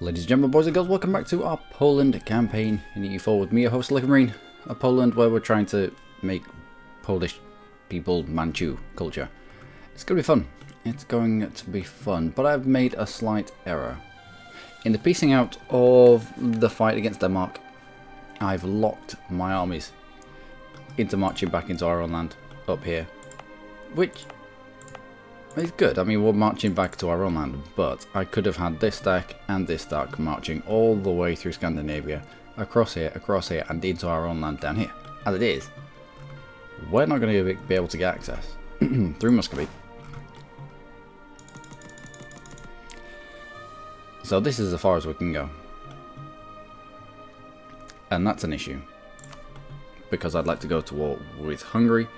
Ladies and gentlemen, boys and girls, welcome back to our Poland campaign in EU4 with me, your host Luckymarine, a Poland where we're trying to make Polish people Manchu culture. It's going to be fun. It's going to be fun, but I've made a slight error. In the piecing out of the fight against Denmark, I've locked my armies into marching back into our own land up here, which is good. I mean, we're marching back to our own land, but I could have had this stack and this stack marching all the way through Scandinavia, across here, and into our own land down here. As it is, we're not going to be able to get access through Muscovy. So this is as far as we can go. And that's an issue, because I'd like to go to war with Hungary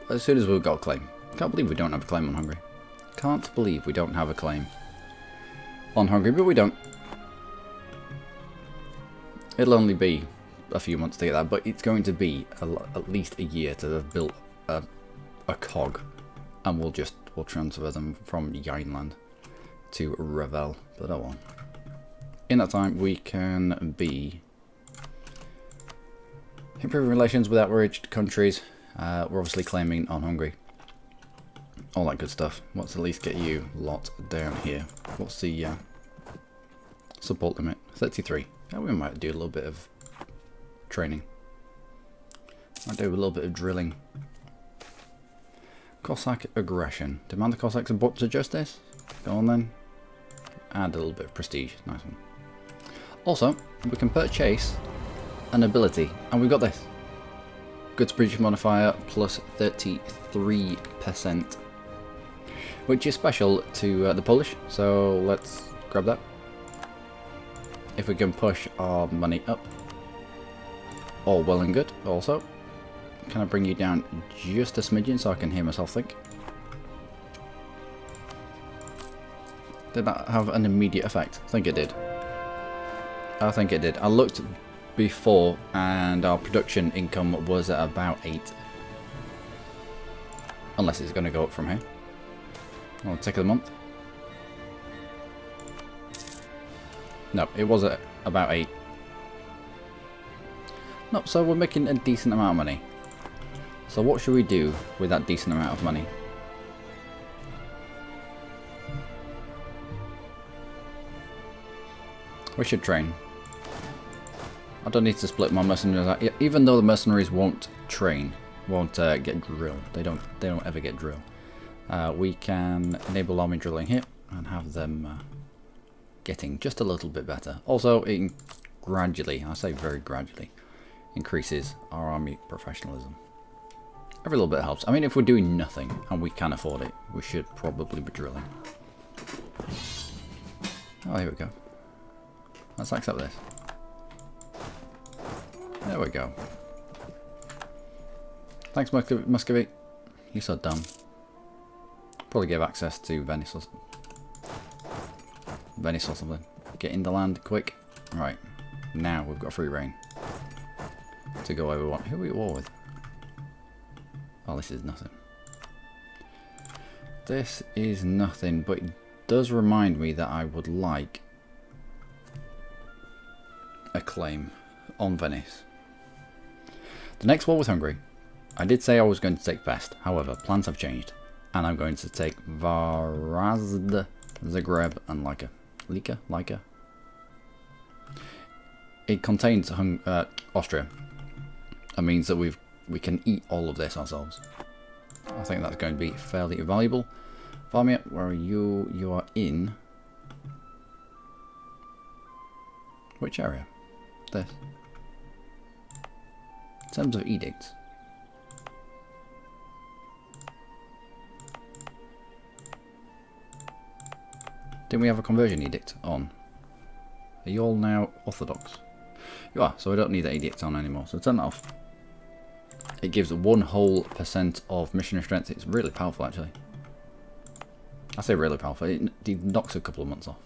as soon as we've got a claim. Can't believe we don't have a claim on Hungary. Can't believe we don't have a claim on Hungary, but we don't. It'll only be a few months to get that, but it's going to be at least a year to have built a cog, and we'll transfer them from Rhineland to Revel. But oh well. In that time, we can be improving relations with outraged countries. We're obviously claiming on Hungary. All that good stuff. Let's at least get you lot down here. What's the support limit? 33. Yeah, we might do a little bit of training. Might do a little bit of drilling. Cossack aggression. Demand the Cossacks abrupt to justice. Go on then. Add a little bit of prestige. Nice one. Also, we can purchase an ability, and we've got this. Goods breach modifier plus 33%. Which is special to the Polish, so let's grab that. If we can push our money up, all well and good. Also, can I bring you down just a smidgen so I can hear myself think? Did that have an immediate effect? I think it did. I think it did. I looked before and our production income was at about 8. Unless it's going to go up from here. Well, tick of the month. No, it was at about 8. No, so we're making a decent amount of money. So what should we do with that decent amount of money? We should train. I don't need to split my mercenaries out, even though the mercenaries won't train, won't get drill. They don't ever get drill. We can enable army drilling here and have them getting just a little bit better. Also, it gradually, I say very gradually, increases our army professionalism. Every little bit helps. I mean, if we're doing nothing and we can afford it, we should probably be drilling. Oh, here we go. Let's accept this. There we go. Thanks, Muscovy. You're so dumb. Probably give access to Venice or something. Get in the land quick. Right. Now we've got free reign to go where we want. Who are we at war with? Oh, this is nothing. This is nothing, but it does remind me that I would like a claim on Venice. The next war with Hungary, I did say I was going to take Pest. However, plans have changed, and I'm going to take Varazd, Zagreb, and Lika. It contains Austria. That means that we can eat all of this ourselves. I think that's going to be fairly valuable. Varmia, where are you? You are in which area? This. In terms of edicts. Didn't we have a conversion edict on? Are you all now Orthodox? You are, so I don't need that edict on anymore, so turn that off. It gives 1% of missionary strength. It's really powerful, actually. I say really powerful. It knocks a couple of months off.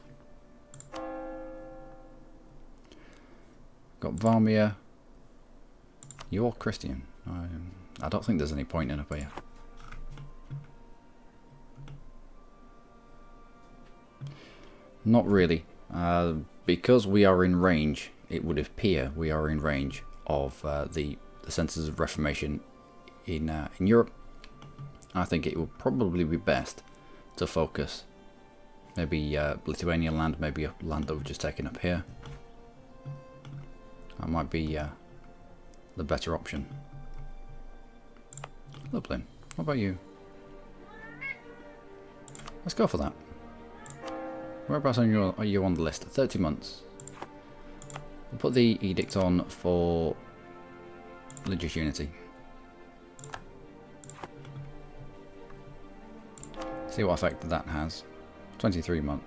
Got Varmia. You're Christian. I don't think there's any point in up here. Not really. Because we are in range, it would appear we are in range of the centres of reformation in Europe. I think it would probably be best to focus maybe Lithuanian land, maybe a land that we've just taken up here. That might be the better option. Lovely. What about you? Let's go for that. Whereabouts are you on the list? 30 months. We'll put the edict on for religious unity. See what effect that has. 23 months.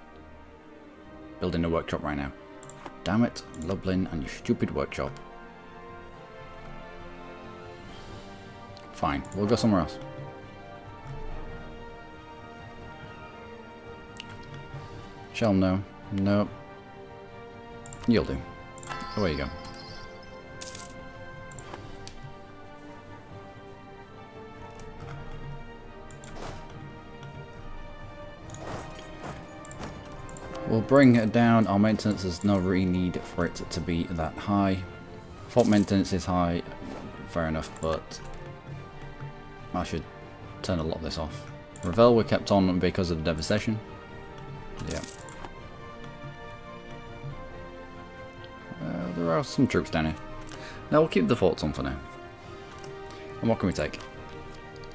Building a workshop right now. Damn it, Lublin and your stupid workshop. Fine, we'll go somewhere else. Shall no. No. You'll do. Away you go. We'll bring it down our maintenance. There's no really need for it to be that high. Fault maintenance is high, fair enough, but I should turn a lot of this off. Revel were kept on because of the devastation. Yeah. There are some troops down here. Now we'll keep the forts on for now. And what can we take?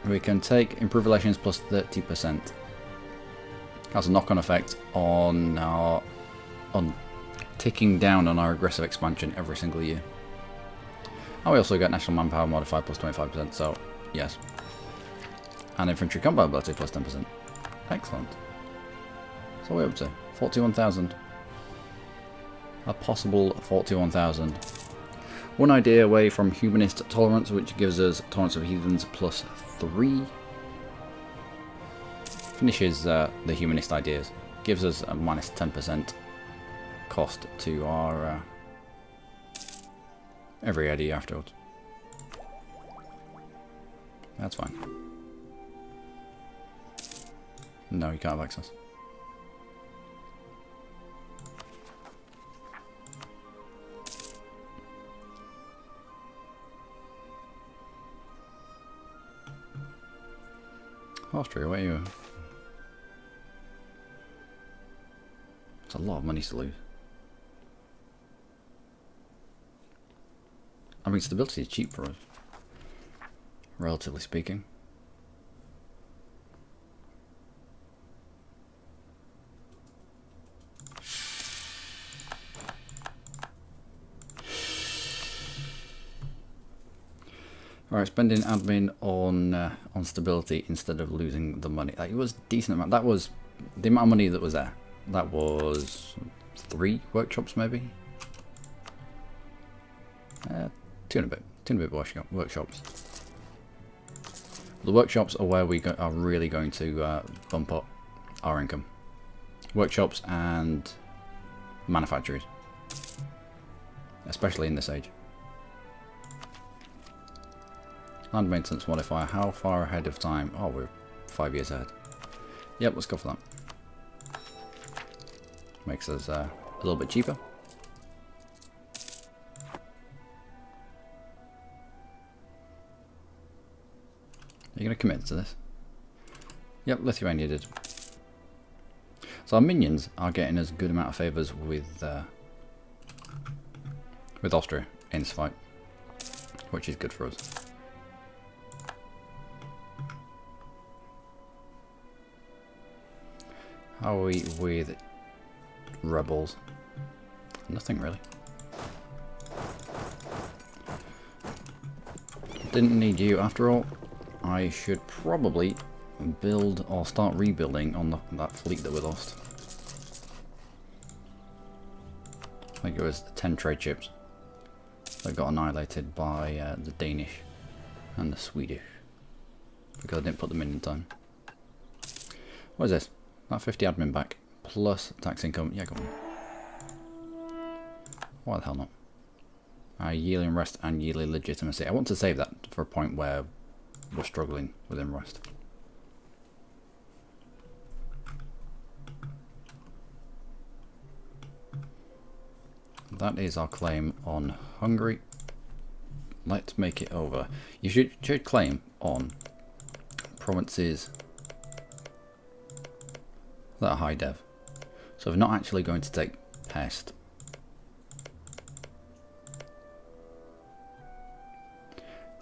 We can take improved relations plus 30%. Has a knock-on effect on ticking down on our aggressive expansion every single year. And we also get national manpower modified plus 25%, so yes. And infantry combat ability plus 10%. Excellent. So we're up to 41,000. A possible 41,000. One idea away from humanist tolerance, which gives us tolerance of heathens plus 3. Finishes the humanist ideas. Gives us a minus 10% cost to our every idea afterwards. That's fine. No, you can't have access. Austria, where are you? It's a lot of money to lose. I mean, stability is cheap for us, relatively speaking. Alright, spending admin on stability instead of losing the money. It was a decent amount. That was the amount of money that was there. That was 3 workshops, maybe. 2 and a bit workshops. The workshops are where we are really going to bump up our income. Workshops and manufacturers, especially in this age. Land maintenance modifier, how far ahead of time? Oh, we're 5 years ahead. Yep, let's go for that. Makes us a little bit cheaper. Are you going to commit to this? Yep, Lithuania did. So our minions are getting us a good amount of favours with Austria in this fight, which is good for us. How are we with rebels? Nothing really. Didn't need you after all. I should probably build or start rebuilding on that fleet that we lost. I think it was 10 trade ships that got annihilated by the Danish and the Swedish because I didn't put them in time. What is this? That 50 admin back plus tax income. Yeah, go on. Why the hell not? Yearly unrest and yearly legitimacy. I want to save that for a point where we're struggling with unrest. that is our claim on Hungary. Let's make it over. You should claim on provinces that are high dev. So we're not actually going to take pest.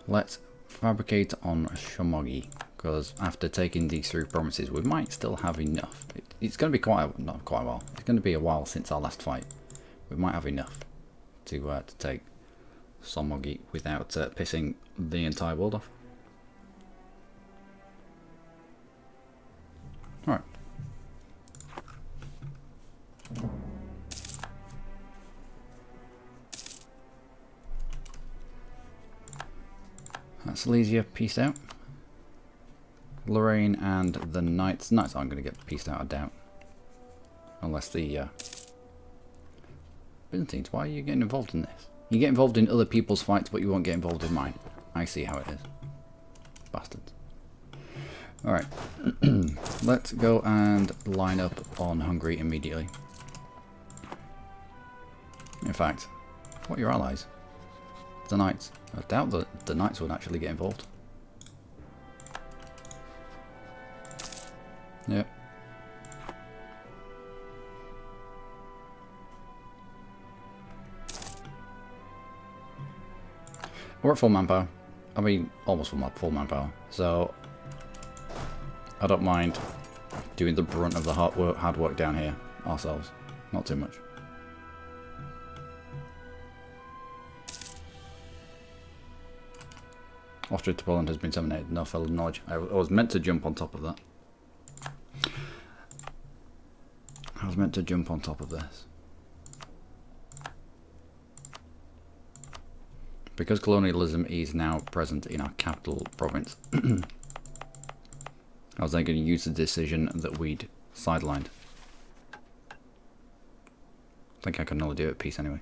Let's fabricate on Shomogi, because after taking these 3 provinces we might still have enough. It's going to be not quite a while. It's going to be a while since our last fight. We might have enough to take Shomogi without pissing the entire world off. Alright. That's Silesia pieced out. Lorraine and the Knights. Knights aren't going to get pieced out, I doubt. Unless the Byzantines, why are you getting involved in this? You get involved in other people's fights, but you won't get involved in mine. I see how it is. Bastards. Alright. Let's go and line up on Hungary immediately. In fact, what are your allies? The Knights. I doubt that the Knights would actually get involved. Yep. We're at full manpower. I mean, almost full manpower. So, I don't mind doing the brunt of the hard work down here ourselves. Not too much. Austria to Poland has been terminated. No further knowledge. I was meant to jump on top of that. I was meant to jump on top of this. Because colonialism is now present in our capital province, I was then going to use the decision that we'd sidelined. I think I can only do it at peace anyway.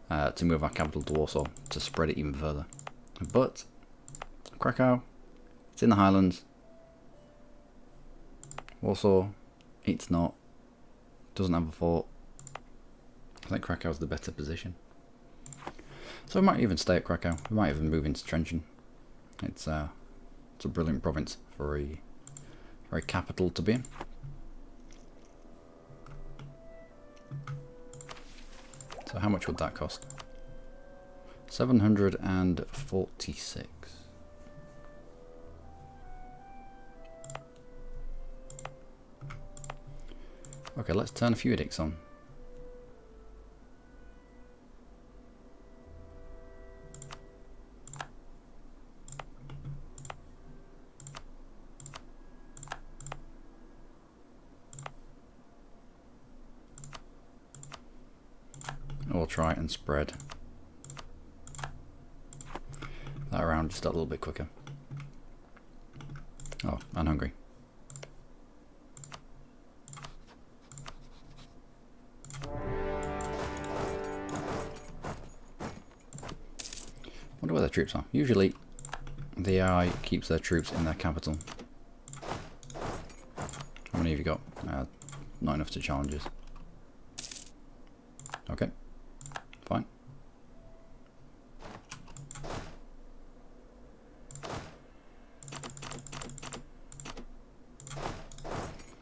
To move our capital to Warsaw, to spread it even further. But Krakow, it's in the Highlands. Warsaw, it's not. Doesn't have a fort. I think Krakow's the better position. So we might even stay at Krakow. We might even move into Trenčín. It's a brilliant province for a capital to be in. So how much would that cost? 746. Okay, let's turn a few edicts on. We'll try and spread that around just a little bit quicker. Oh, and Hungary. Wonder where their troops are. Usually the AI keeps their troops in their capital. How many have you got? Not enough to challenge us. Okay, fine.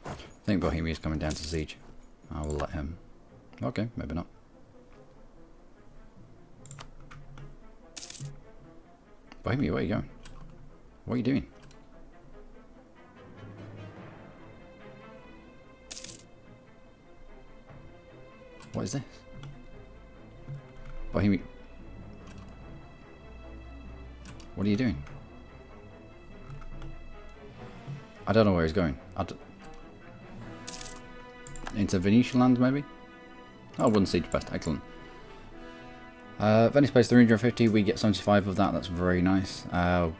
I think Bohemia's coming down to siege. I will let him. Okay, maybe not. Bohemia, where are you going? What are you doing? What is this? Bohemia. What are you doing? I don't know where he's going. Into Venetian lands, maybe? Oh, one siege best. Excellent. Venice pays 350. We get 75 of that. That's very nice.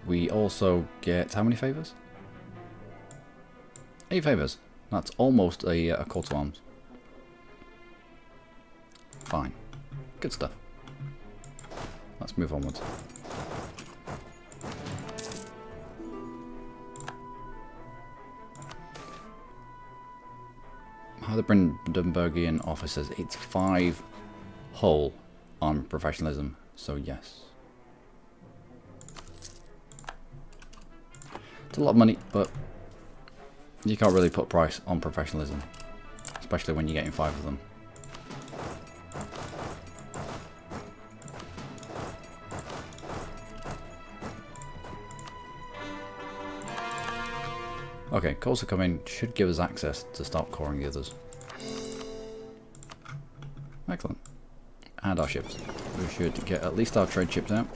We also get how many favours? 8 favours. That's almost a call to arms. Fine. Good stuff. Let's move onwards. How the Brandenburgian officers, it's 5 hull on professionalism, so yes. It's a lot of money, but you can't really put a price on professionalism, especially when you're getting 5 of them. Okay, calls are coming, should give us access to start coring the others. Excellent. And our ships. We should get at least our trade ships out.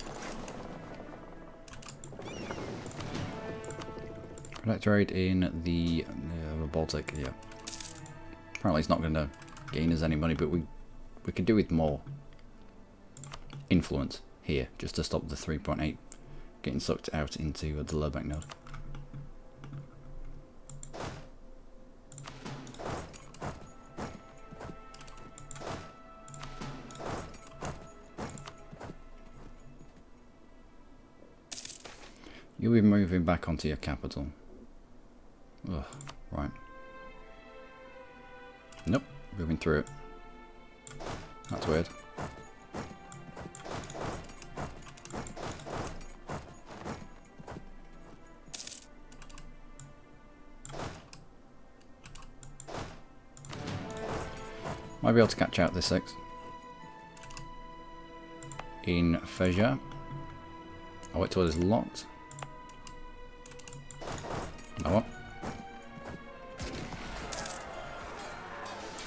Protectorate in the Baltic, yeah. Apparently it's not going to gain us any money, but we could do with more influence here, just to stop the 3.8 getting sucked out into the Lurbeck node. You'll be moving back onto your capital. Ugh, right. Nope, moving through it. That's weird. Might be able to catch out this 6. In Fezia. I'll wait till it is locked. Know what?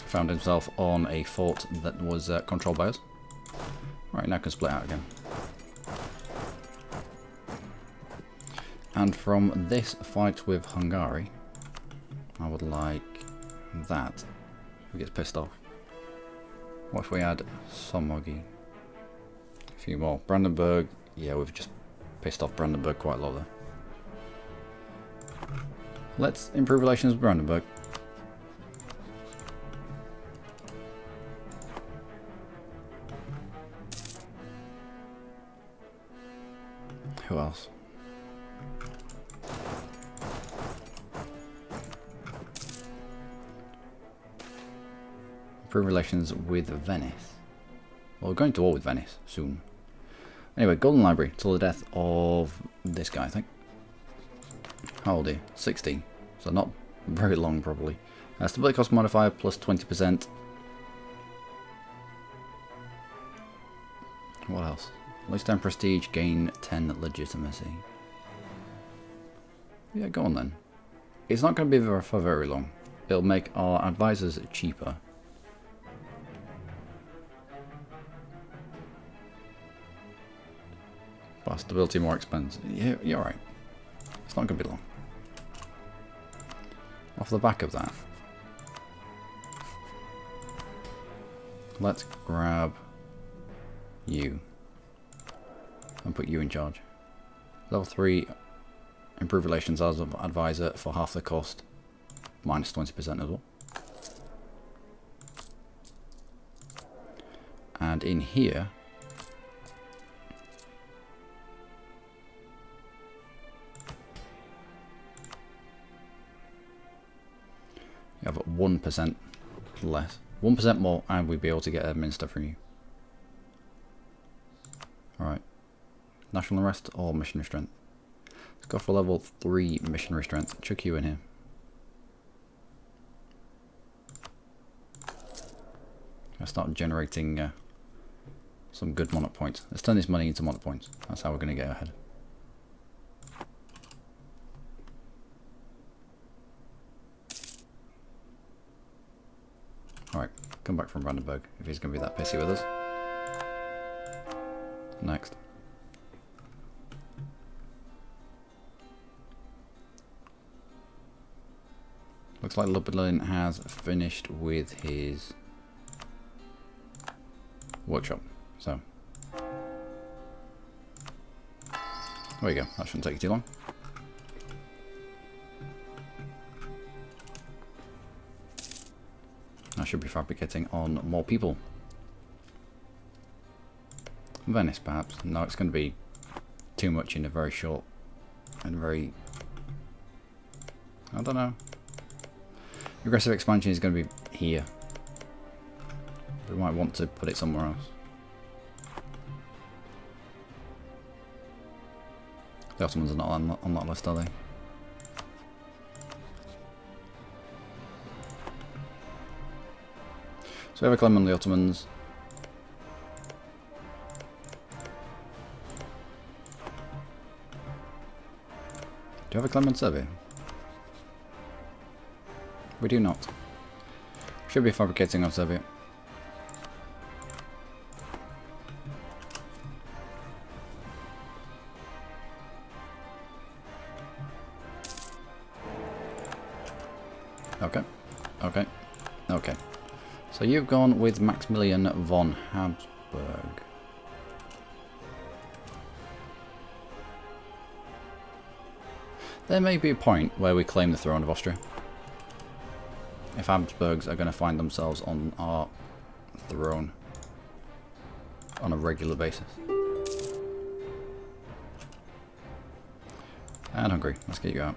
Found himself on a fort that was controlled by us. Right, now can split out again. And from this fight with Hungary, I would like that. Who gets pissed off? What if we add Somogi? A few more. Brandenburg, yeah, we've just pissed off Brandenburg quite a lot there. Let's improve relations with Brandenburg. Who else? Improve relations with Venice. Well, we're going to war with Venice soon. Anyway, Golden Library till the death of this guy, I think. How old are you? 16. So not very long, probably. Stability cost modifier plus 20%. What else? Lose 10 prestige, gain 10 legitimacy. Yeah, go on then. It's not going to be there for very long. It'll make our advisors cheaper. But stability more expensive. Yeah, you're right. It's not going to be long. Off the back of that, let's grab you and put you in charge. Level 3, improve relations as an advisor for half the cost, minus 20% as well. And in here, you have 1% less. 1% more and we'd be able to get a minister from you. Alright. National arrest or missionary strength? Let's go for level 3 missionary strength. Chuck you in here. I'll start generating some good monarch points. Let's turn this money into monarch points. That's how we're going to get ahead. Alright, come back from Brandenburg if he's going to be that pissy with us. Next. Looks like Lublin has finished with his workshop. So, there you go. That shouldn't take you too long. I should be fabricating on more people. Venice, perhaps. No, it's going to be too much in a very short and very... I don't know. Aggressive expansion is going to be here. We might want to put it somewhere else. The Ottomans are not on that list, are they? So we have a claim on the Ottomans. Do you have a claim on Serbia? We do not. Should be fabricating on Serbia. Okay, okay, okay. So you've gone with Maximilian von Habsburg. There may be a point where we claim the throne of Austria. If Habsburgs are going to find themselves on our throne on a regular basis. And Hungary, let's get you out.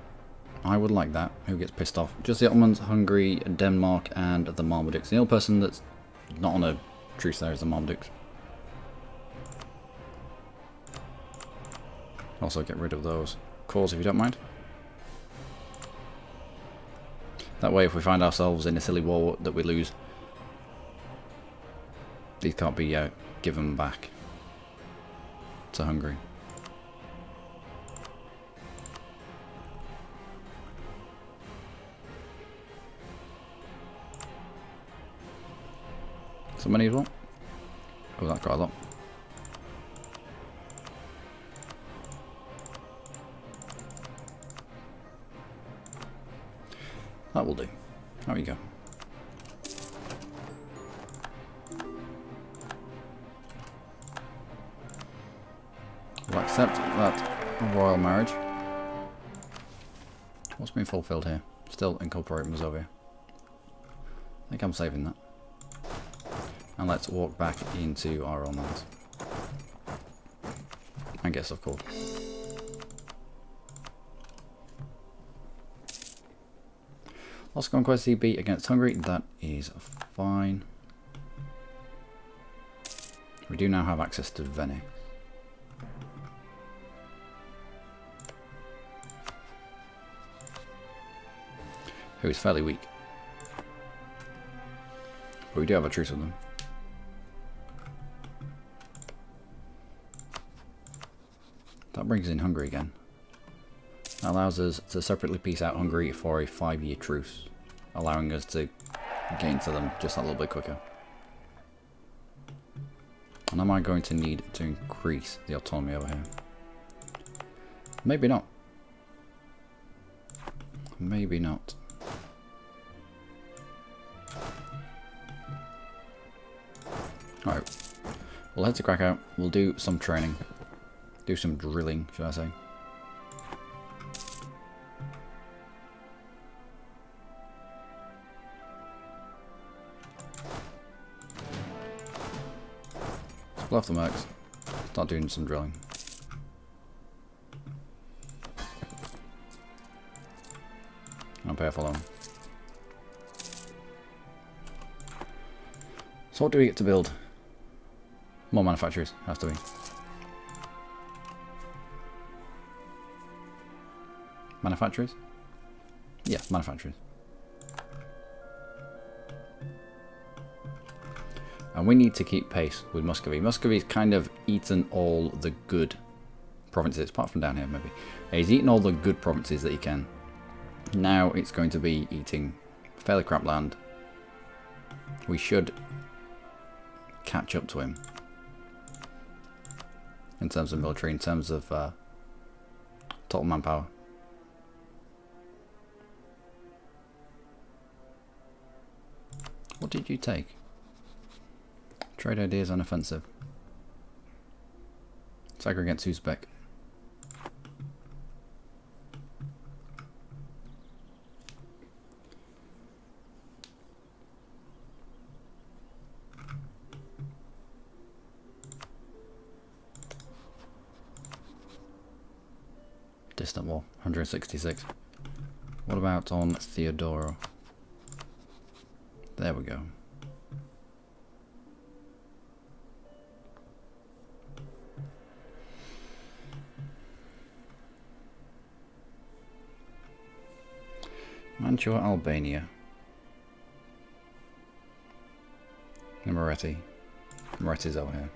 I would like that. Who gets pissed off? Just the Ottomans, Hungary, Denmark, and the Marmadiks. The only person that's not on a truce there is the Marmadiks. Also get rid of those cores if you don't mind. That way if we find ourselves in a silly war that we lose, these can't be given back to Hungary. So many as well? Oh, that's quite a lot. That will do. There we go. We'll accept that royal marriage. What's been fulfilled here? Still incorporate Mazovia. I think I'm saving that. And let's walk back into our own lands. I guess, of course. Lost Conquest CB against Hungary, that is fine. We do now have access to Venice. Who is fairly weak. But we do have a truce with them. That brings in Hungary again. That allows us to separately piece out Hungary for a 5-year truce, allowing us to gain to them just a little bit quicker. And am I going to need to increase the autonomy over here? Maybe not. Maybe not. Alright, we'll head to Krakow, we'll do some training. Do some drilling, should I say. Let's blow off the mercs. Start doing some drilling. I'll pay off a loan. So what do we get to build? More manufacturers, has to be. Manufacturers? Yeah, manufacturers. And we need to keep pace with Muscovy. Muscovy's kind of eaten all the good provinces, apart from down here maybe. He's eaten all the good provinces that he can. Now it's going to be eating fairly crap land. We should catch up to him. In terms of military, in terms of total manpower. What did you take? Trade ideas on offensive. Tiger against Uzbek. Distant war, 166. What about on Theodoro? There we go. Manchurian, Albania. And Moretti. Moretti's over here.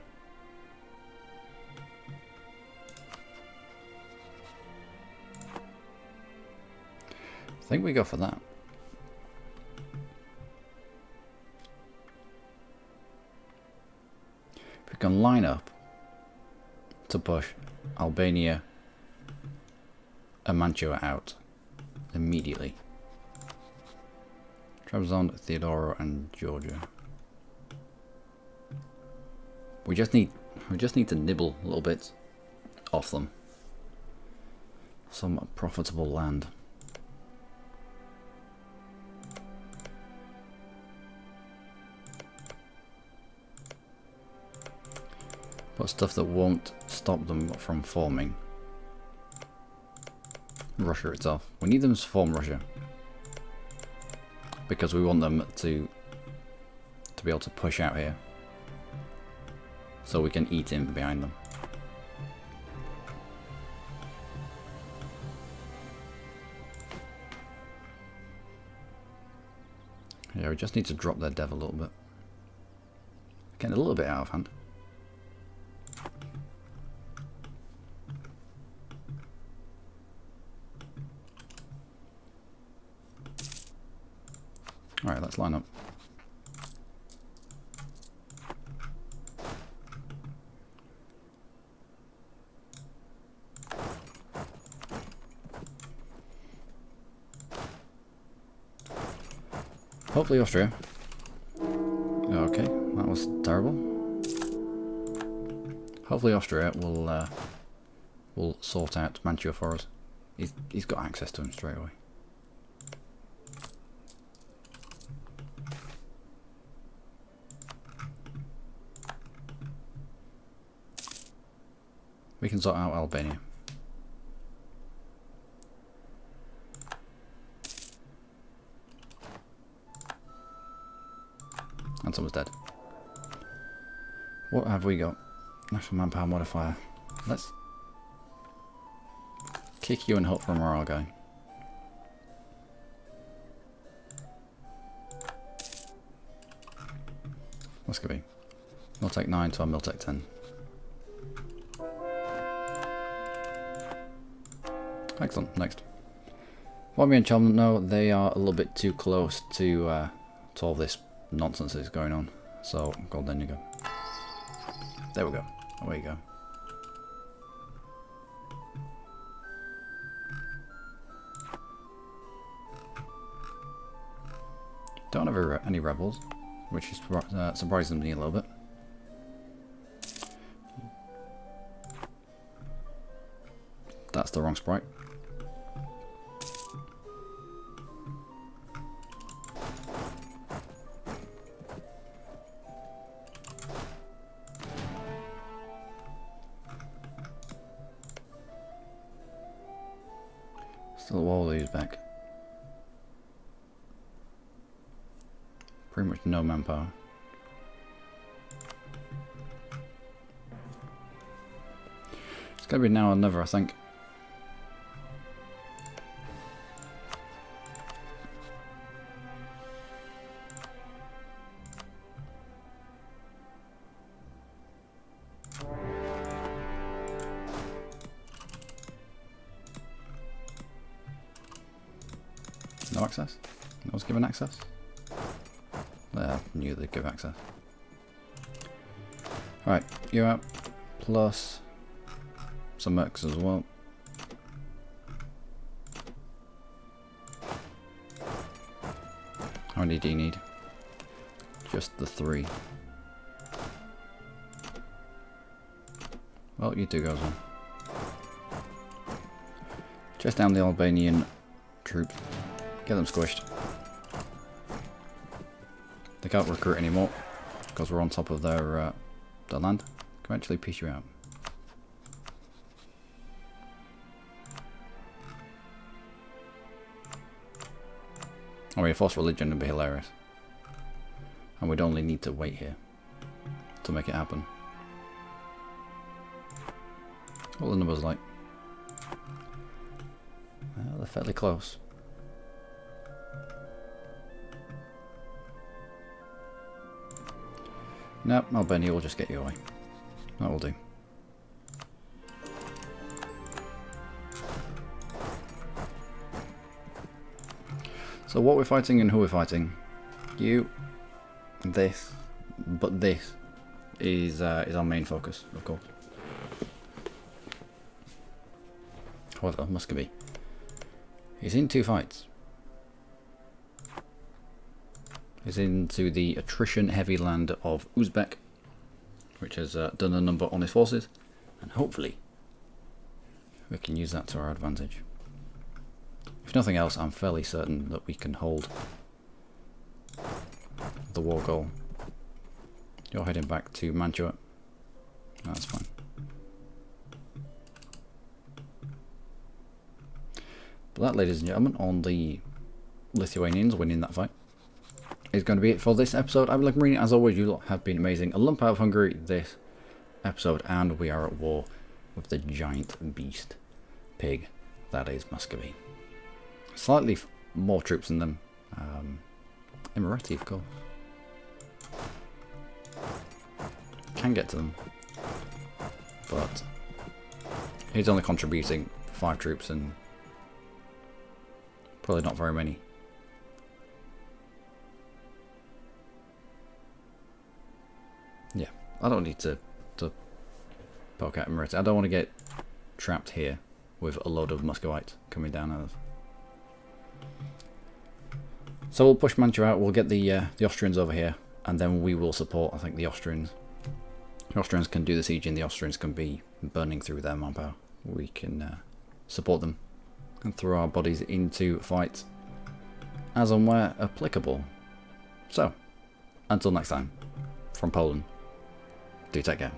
I think we go for that. If we can line up to push Albania and Mantua out immediately. Trebizond, Theodoro and Georgia. We just need to nibble a little bit off them. Some profitable land. But stuff that won't stop them from forming Russia itself. We need them to form Russia because we want them to be able to push out here so we can eat in behind them. Yeah, we just need to drop their dev a little bit. Getting a little bit out of hand. Alright, let's line up. Hopefully Austria. Okay, that was terrible. Hopefully Austria will sort out Mantua for us. He's got access to him straight away. We can sort out Albania. And someone's dead. What have we got? National manpower modifier. Let's kick you and hope for a morale going. What's going to be? Miltech 9 to our Miltech 10. Excellent. Next. Warmia and Chelmsford, no, they are a little bit too close to all this nonsense that's going on. So, gold, then you go. There we go. Away you go. Don't have any rebels, which is surprising me a little bit. That's the wrong sprite. Still all these back. Pretty much no manpower. It's gonna be now or never, I think. No access? No one's given access? I knew they'd give access. Alright, you're out. Plus some mercs as well. How many do you need? Just the 3. Well, you 2 go as well. Chase down the Albanian troops. Get them squished. They can't recruit anymore because we're on top of their land. Can actually piece you out. I mean, a forced religion would be hilarious. And we'd only need to wait here to make it happen. What are the numbers like? They're fairly close. Nope, Albania will just get you away. That will do. So what we're fighting and who we're fighting? You, this, but this is our main focus, of course. However, Muscovy is in 2 fights. Is into the attrition-heavy land of Uzbek, which has done a number on his forces, and hopefully we can use that to our advantage. If nothing else, I'm fairly certain that we can hold the war goal. You're heading back to Manchurian. That's fine. But that, ladies and gentlemen, on the Lithuanians winning that fight, is going to be it for this episode. I'm Luckymarine. As always, you lot have been amazing. A lump out of Hungary this episode, and we are at war with the giant beast pig that is Muscovy. Slightly more troops than them. Emirati, of course. Can get to them, but he's only contributing 5 troops and probably not very many. Yeah, I don't need to poke at Emirati. I don't want to get trapped here with a load of Muscovites coming down at us. So we'll push Manchu out, we'll get the Austrians over here, and then we will support, I think, the Austrians. The Austrians can do the siege and the Austrians can be burning through their manpower. We can support them and throw our bodies into fights as and where applicable. So, until next time, from Poland, do take care.